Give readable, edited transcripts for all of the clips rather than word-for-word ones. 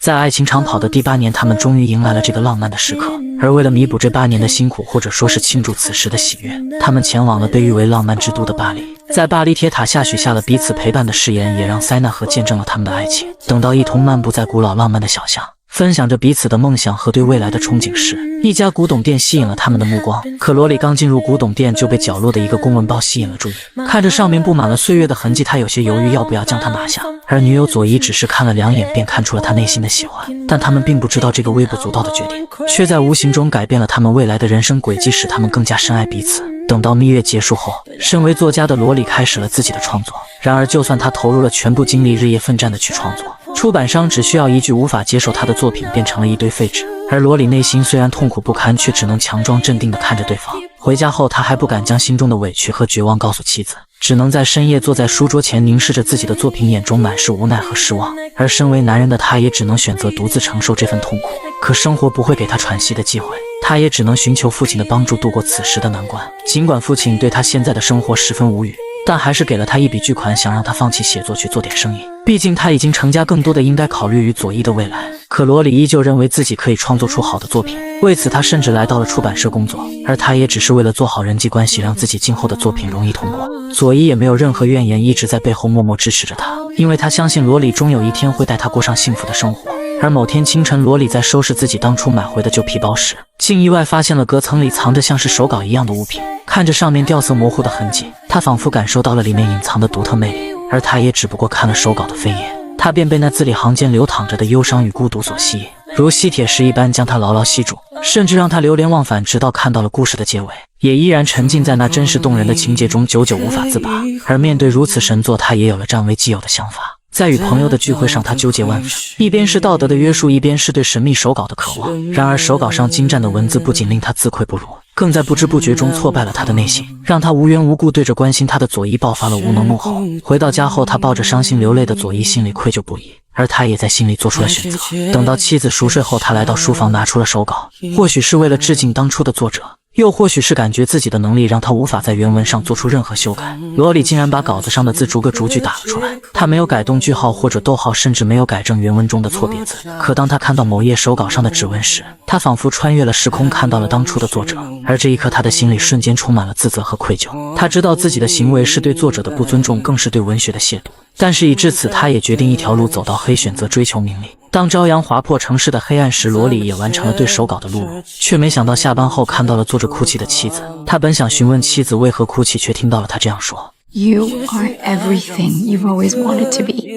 在爱情长跑的第8年，他们终于迎来了这个浪漫的时刻。而为了弥补这8年的辛苦，或者说是庆祝此时的喜悦，他们前往了被誉为浪漫之都的巴黎。在巴黎铁塔下许下了彼此陪伴的誓言，也让塞纳河见证了他们的爱情。等到一同漫步在古老浪漫的小巷，分享着彼此的梦想和对未来的憧憬时，一家古董店吸引了他们的目光。可罗里刚进入古董店，就被角落的一个公文包吸引了注意。看着上面布满了岁月的痕迹，他有些犹豫要不要将它拿下。而女友佐伊只是看了2眼，便看出了他内心的喜欢。但他们并不知道，这个微不足道的决定，却在无形中改变了他们未来的人生轨迹，使他们更加深爱彼此。等到蜜月结束后，身为作家的罗里开始了自己的创作。然而，就算他投入了全部精力，日夜奋战的去创作，出版商只需要一句无法接受他的作品，变成了一堆废纸。而罗里内心虽然痛苦不堪，却只能强装镇定地看着对方。回家后，他还不敢将心中的委屈和绝望告诉妻子，只能在深夜坐在书桌前凝视着自己的作品，眼中满是无奈和失望。而身为男人的他，也只能选择独自承受这份痛苦。可生活不会给他喘息的机会，他也只能寻求父亲的帮助度过此时的难关。尽管父亲对他现在的生活十分无语，但还是给了他一笔巨款，想让他放弃写作去做点生意。毕竟他已经成家，更多的应该考虑与佐伊的未来。可罗里依旧认为自己可以创作出好的作品，为此他甚至来到了出版社工作，而他也只是为了做好人际关系，让自己今后的作品容易通过。佐伊也没有任何怨言，一直在背后默默支持着他，因为他相信罗里终有一天会带他过上幸福的生活。而某天清晨，罗里在收拾自己当初买回的旧皮包时，竟意外发现了隔层里藏着像是手稿一样的物品。看着上面掉色模糊的痕迹，他仿佛感受到了里面隐藏的独特魅力。而他也只不过看了手稿的扉页，他便被那字里行间流淌着的忧伤与孤独所吸引，如吸铁石一般将他牢牢吸住，甚至让他流连忘返，直到看到了故事的结尾，也依然沉浸在那真实动人的情节中，久久无法自拔。而面对如此神作，他也有了占为己有的想法。在与朋友的聚会上，他纠结万分，一边是道德的约束，一边是对神秘手稿的渴望。然而手稿上精湛的文字不仅令他自愧不如，更在不知不觉中挫败了他的内心，让他无缘无故对着关心他的佐伊爆发了无能怒吼。回到家后，他抱着伤心流泪的佐伊，心里愧疚不已，而他也在心里做出了选择。等到妻子熟睡后，他来到书房，拿出了手稿，或许是为了致敬当初的作者，又或许是感觉自己的能力让他无法在原文上做出任何修改，罗里竟然把稿子上的字逐个逐句打了出来。他没有改动句号或者逗号，甚至没有改正原文中的错别字。可当他看到某页手稿上的指纹时，他仿佛穿越了时空，看到了当初的作者。而这一刻，他的心里瞬间充满了自责和愧疚。他知道自己的行为是对作者的不尊重，更是对文学的亵渎。但是已至此，他也决定一条路走到黑，选择追求名利。当朝阳划破城市的黑暗时，罗里也完成了对手稿的录入，却没想到下班后看到了坐着哭泣的妻子。他本想询问妻子为何哭泣，却听到了他这样说：You are everything you've always wanted to be.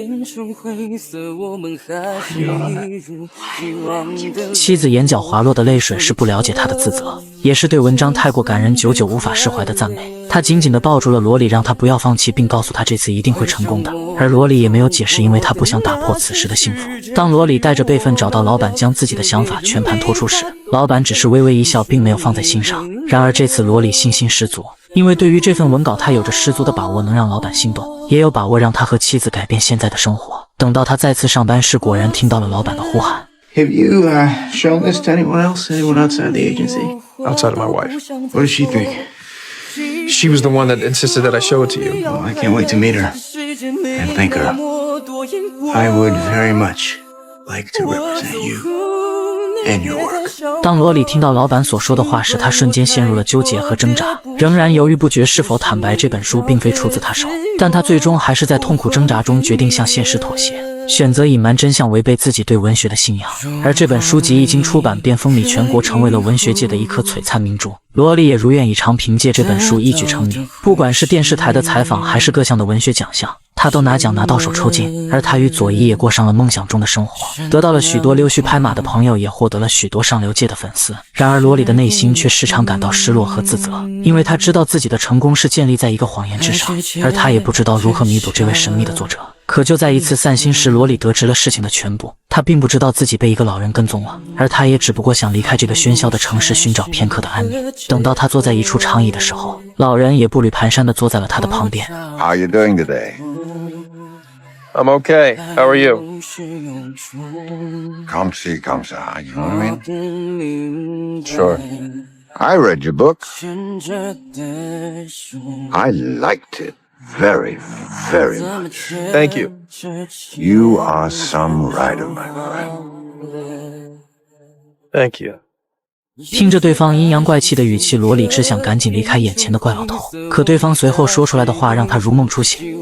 妻子眼角滑落的泪水是不了解他的自责，也是对文章太过感人，久久无法释怀的赞美。他紧紧地抱住了罗里，让他不要放弃，并告诉他这次一定会成功的。而罗里也没有解释，因为他不想打破此时的幸福。当罗里带着备份找到老板，将自己的想法全盘托出时，老板只是微微一笑，并没有放在心上。然而这次罗里信心十足，因为对于这份文稿，他有着十足的把握能让老板心动，也有把握让他和妻子改变现在的生活。等到他再次上班时，果然听到了老板的呼喊。Have you shown this to anyone else? Anyone outside the agency? Outside of my wife. What does she think? She was the one that insisted that I show it to you. Oh, I can't wait to meet her and thank her. I would very much like to represent you and your work. 当罗里听到老板所说的话时，他瞬间陷入了纠结和挣扎，仍然犹豫不决是否坦白这本书并非出自他手。但他最终还是在痛苦挣扎中决定向现实妥协，选择隐瞒真相，违背自己对文学的信仰。而这本书籍一经出版，便风靡全国，成为了文学界的一颗璀璨明珠。罗里也如愿以偿，凭借这本书一举成名，不管是电视台的采访，还是各项的文学奖项，他都拿奖拿到手抽筋。而他与佐伊也过上了梦想中的生活，得到了许多溜须拍马的朋友，也获得了许多上流界的粉丝。然而罗里的内心却时常感到失落和自责，因为他知道自己的成功是建立在一个谎言之上，而他也不知道如何弥补这位神秘的作者。可就在一次散心时，罗里得知了事情的全部。他并不知道自己被一个老人跟踪了，而他也只不过想离开这个喧嚣的城市，寻找片刻的安宁。等到他坐在一处长椅的时候，老人也步履蹒跚地坐在了他的旁边。How are you doing today? I'm okay. How are you? Come see, come ça, you know what I mean? Sure. I read your book. I liked it very, very much. Thank you. You are some writer, my friend. Thank you. 听着对方阴阳怪气的语气，罗里只想赶紧离开眼前的怪老头。可对方随后说出来的话让他如梦初醒。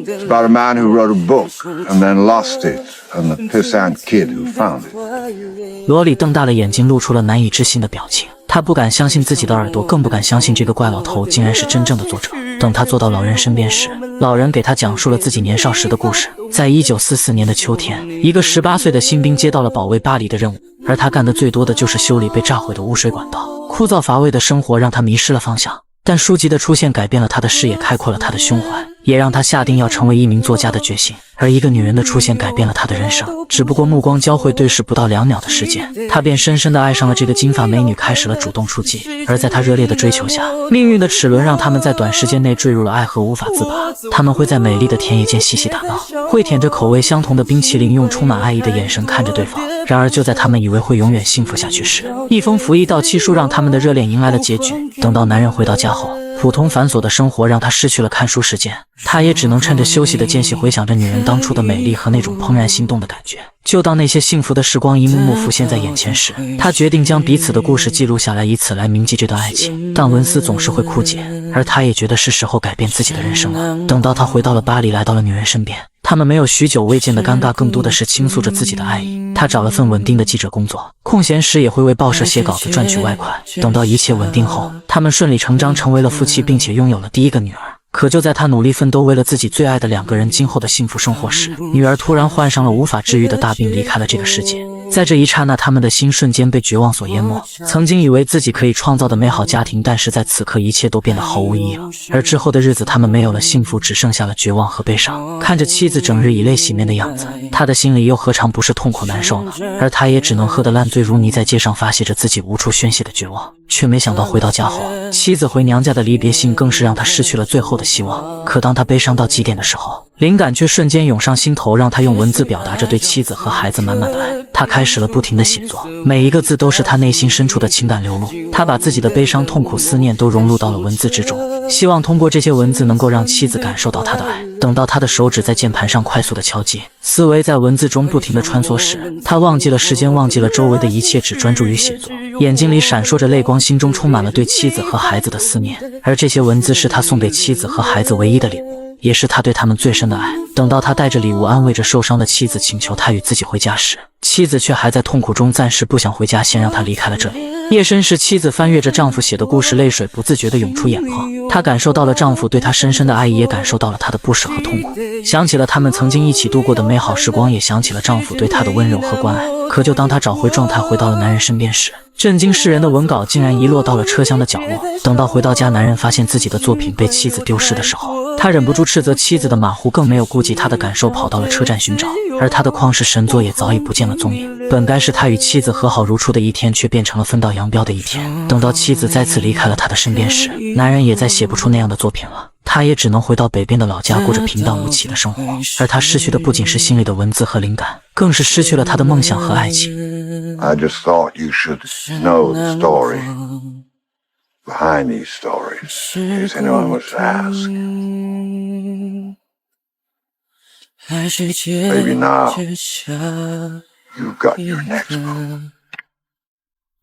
It's about a man who wrote a book and then lost it, and the pissant kid who found it. 罗里瞪大了眼睛，露出了难以置信的表情。他不敢相信自己的耳朵，更不敢相信这个怪老头竟然是真正的作者。等他坐到老人身边时，老人给他讲述了自己年少时的故事。在1944年的秋天，一个18岁的新兵接到了保卫巴黎的任务，而他干的最多的就是修理被炸毁的污水管道。枯燥乏味的生活让他迷失了方向，但书籍的出现改变了他的视野，开阔了他的胸怀，也让他下定要成为一名作家的决心。而一个女人的出现改变了他的人生，只不过目光交汇对视不到2秒的时间，他便深深地爱上了这个金发美女，开始了主动出击。而在他热烈的追求下，命运的齿轮让他们在短时间内坠入了爱河，无法自拔。他们会在美丽的田野间嬉戏打闹，会舔着口味相同的冰淇淋，用充满爱意的眼神看着对方。然而就在他们以为会永远幸福下去时，一封服役到期书让他们的热恋迎来了结局。等到男人回到家后，普通繁琐的生活让他失去了看书时间，他也只能趁着休息的间隙回想着女人当初的美丽和那种怦然心动的感觉。就当那些幸福的时光一幕幕浮现在眼前时，他决定将彼此的故事记录下来，以此来铭记这段爱情。但文思总是会枯竭，而他也觉得是时候改变自己的人生了。等到他回到了巴黎，来到了女人身边，他们没有许久未见的尴尬，更多的是倾诉着自己的爱意。他找了份稳定的记者工作，空闲时也会为报社写稿子赚取外快。等到一切稳定后，他们顺理成章成为了夫妻，并且拥有了第一个女儿。可就在他努力奋斗，为了自己最爱的2个人今后的幸福生活时，女儿突然患上了无法治愈的大病，离开了这个世界。在这一刹那，他们的心瞬间被绝望所淹没。曾经以为自己可以创造的美好家庭，但是在此刻一切都变得毫无意义了。而之后的日子，他们没有了幸福，只剩下了绝望和悲伤。看着妻子整日以泪洗面的样子，他的心里又何尝不是痛苦难受呢？而他也只能喝得烂醉如泥，在街上发泄着自己无处宣泄的绝望。却没想到回到家后，妻子回娘家的离别信更是让他失去了最后的希望。可当他悲伤到极点的时候，灵感却瞬间涌上心头，让他用文字表达着对妻子和孩子满满的爱。他开始了不停的写作，每一个字都是他内心深处的情感流露。他把自己的悲伤、痛苦、思念都融入到了文字之中，希望通过这些文字能够让妻子感受到他的爱。等到他的手指在键盘上快速的敲击，思维在文字中不停的穿梭时，他忘记了时间，忘记了周围的一切，只专注于写作。眼睛里闪烁着泪光，心中充满了对妻子和孩子的思念。而这些文字是他送给妻子和孩子唯一的礼物，也是他对他们最深的爱。等到他带着礼物安慰着受伤的妻子，请求他与自己回家时，妻子却还在痛苦中，暂时不想回家，先让他离开了这里。夜深时，妻子翻阅着丈夫写的故事，泪水不自觉地涌出眼眶。她感受到了丈夫对她深深的爱意，也感受到了她的不舍和痛苦，想起了他们曾经一起度过的美好时光，也想起了丈夫对她的温柔和关爱。可就当她找回状态，回到了男人身边时，震惊世人的文稿竟然遗落到了车厢的角落。等到回到家，男人发现自己的作品被妻子丢失的时候，他忍不住斥责妻子的马虎，更没有顾及他的感受，跑到了车站寻找。而他的旷世神作也早已不见了踪影。本该是他与妻子和好如初的一天，却变成了分道扬镳的一天。等到妻子再次离开了他的身边时，男人也再写不出那样的作品了。他也只能回到北边的老家，过着平淡无奇的生活。而他失去的不仅是心里的文字和灵感，更是失去了他的梦想和爱情。 I just thought you should know the story behind these stories, in case anyone was to ask. Maybe now you've got your next book.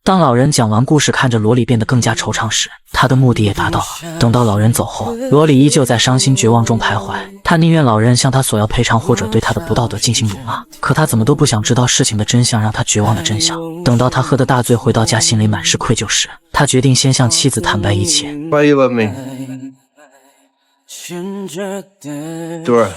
当老人讲完故事，看着罗里变得更加惆怅时，他的目的也达到了。等到老人走后，罗里依旧在伤心绝望中徘徊。他宁愿老人向他索要赔偿，或者对他的不道德进行辱骂，可他怎么都不想知道事情的真相，让他绝望的真相。等到他喝得大醉，回到家心里满是愧疚时，他决定先向妻子坦白一切。 Why do you love me? Dora,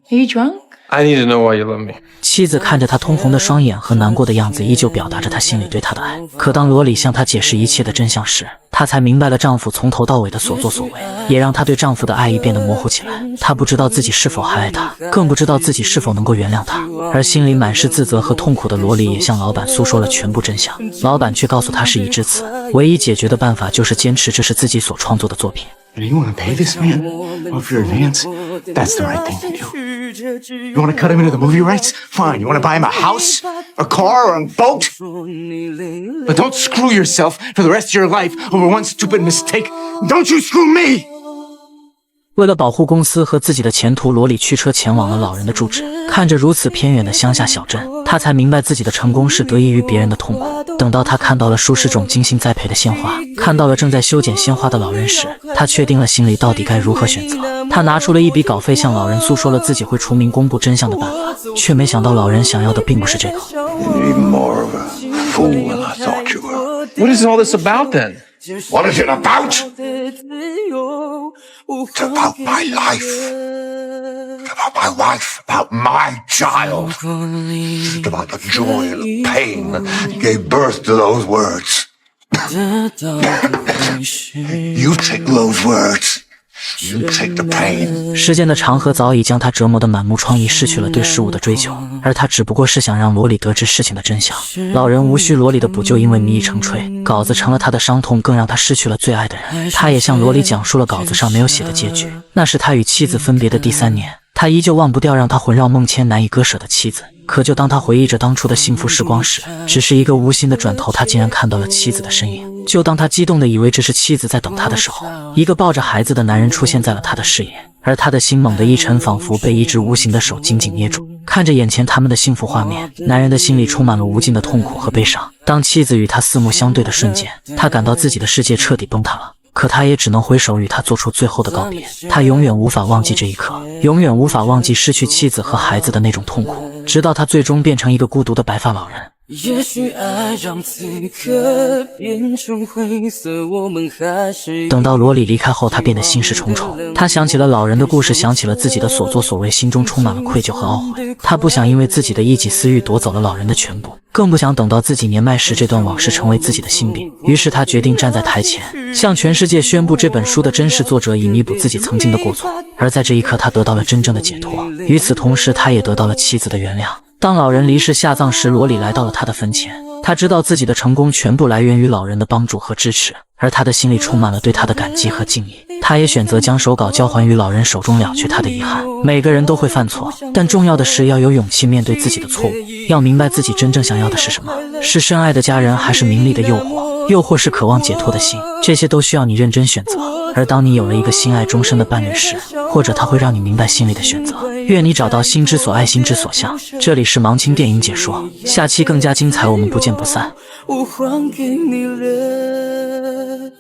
Are you drunk? I need to know why you love me. 妻子看着他通红的双眼和难过的样子，依旧表达着他心里对他的爱。可当罗里向他解释一切的真相时，她才明白了丈夫从头到尾的所作所为，也让她对丈夫的爱意变得模糊起来。她不知道自己是否还爱他，更不知道自己是否能够原谅他。而心里满是自责和痛苦的罗里也向老板诉说了全部真相，老板却告訴他事已至此，唯一解决的办法就是坚持这是自己所创作的作品。 You want to pay this man off your advance? That's the right thing to do. You want to cut him into the movie rights? Fine. You want to buy him a house, a car, or a boat? But don't screw yourself for the rest of your life over one stupid mistake. Don't you screw me! 为了保护公司和自己的前途，罗里驱车前往了老人的住址。看着如此偏远的乡下小镇，他才明白自己的成功是得益于别人的痛苦。等到他看到了数十种精心栽培的鲜花，看到了正在修剪鲜花的老人时，他确定了心里到底该如何选择。他拿出了一笔稿费，向老人诉说了自己会除名公布真相的办法，却没想到老人想要的并不是这个。 You're even more of a fool than I thought you were. What is all this about then? What is it about? It's about my life. It's about my wife, about my child. It's about the joy and the pain that gave birth to those words. You take those words. You take the pain. 时间的长河早已将他折磨得满目疮痍，失去了对事物的追求，而他只不过是想让罗里得知事情的真相。老人无需罗里的补救，因为米已成炊，稿子成了他的伤痛，更让他失去了最爱的人。他也向罗里讲述了稿子上没有写的结局，那是他与妻子分别的第3年。他依旧忘不掉让他魂绕梦牵、难以割舍的妻子。可就当他回忆着当初的幸福时光时，只是一个无心的转头，他竟然看到了妻子的身影。就当他激动地以为这是妻子在等他的时候，一个抱着孩子的男人出现在了他的视野，而他的心猛地一沉，仿佛被一只无形的手紧紧捏住。看着眼前他们的幸福画面，男人的心里充满了无尽的痛苦和悲伤。当妻子与他四目相对的瞬间，他感到自己的世界彻底崩塌了。可他也只能挥手与他做出最后的告别。他永远无法忘记这一刻，永远无法忘记失去妻子和孩子的那种痛苦，直到他最终变成一个孤独的白发老人。也许爱让此刻变成灰色，我们还是等到罗里离开后，他变得心事重重。他想起了老人的故事，想起了自己的所作所为，心中充满了愧疚和懊悔。他不想因为自己的一己私欲夺走了老人的全部，更不想等到自己年迈时这段往事成为自己的心病。于是他决定站在台前，向全世界宣布这本书的真实作者，以弥补自己曾经的过错。而在这一刻，他得到了真正的解脱。与此同时，他也得到了妻子的原谅。当老人离世下葬时，罗里来到了他的坟前。他知道自己的成功全部来源于老人的帮助和支持，而他的心里充满了对他的感激和敬意。他也选择将手稿交还于老人手中，了却他的遗憾。每个人都会犯错，但重要的是要有勇气面对自己的错误，要明白自己真正想要的是什么，是深爱的家人，还是名利的诱惑，又或是渴望解脱的心。这些都需要你认真选择。而当你有了一个心爱终身的伴侣时，或者他会让你明白心里的选择。愿你找到心之所爱，心之所向。这里是盲青电影解说，下期更加精彩，我们不见不散。我还给你了。